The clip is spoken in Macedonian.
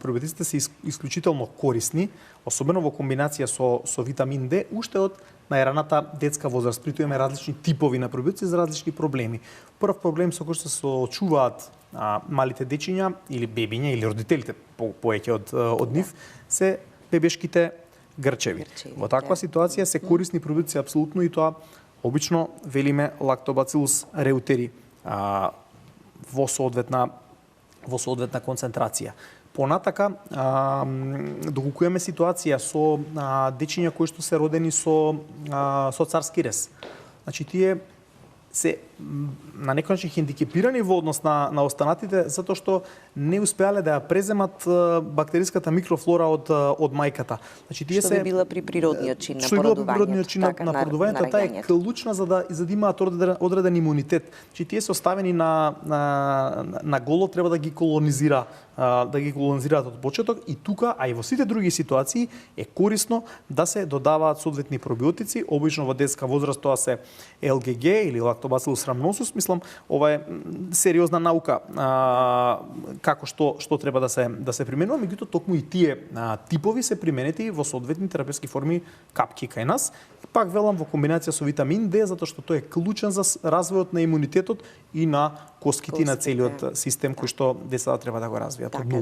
пробиотиците се исклучително корисни, особено во комбинација со витамин Д, уште од најраната детска возраст. При тоа имаме различни типови на пробиотици за различни проблеми. Прв проблем со кој се соочуваат малите дечиња или бебиња или родителите поеќе од нив се бебешките грчеви. Во таква ситуација се корисни пробиотици апсолутно и тоа обично велиме Lactobacillus reuteri во соодветна концентрација. Понатака, доколку имаме ситуација со дечиња кои што се родени со царски рез, значи тие се на некој начин хендикепирани во однос на останатите затоа што не успеале да ја преземат бактериската микрофлора од мајката. Значи тие што би била при природниот чин на породувањето. Таа е клучна за да имаат одреден имунитет. Значи тие се оставени на голо, треба да ги колонизираат од почеток и тука, а и во сите други ситуации е корисно да се додаваат соодветни пробиотици, обично во детска возраст тоа се ЛГГ или Lactobacillus rhamnosus. Мислам, ова е сериозна наука како што треба да се применува, меѓутоа токму и тие типови се применети во соодветни терапевски форми капки кај нас. Пак велам во комбинација со витамин Д, затоа што тој е клучен за развојот на имунитетот и на коските и на целиот систем кој што децата треба да го развијат од нула.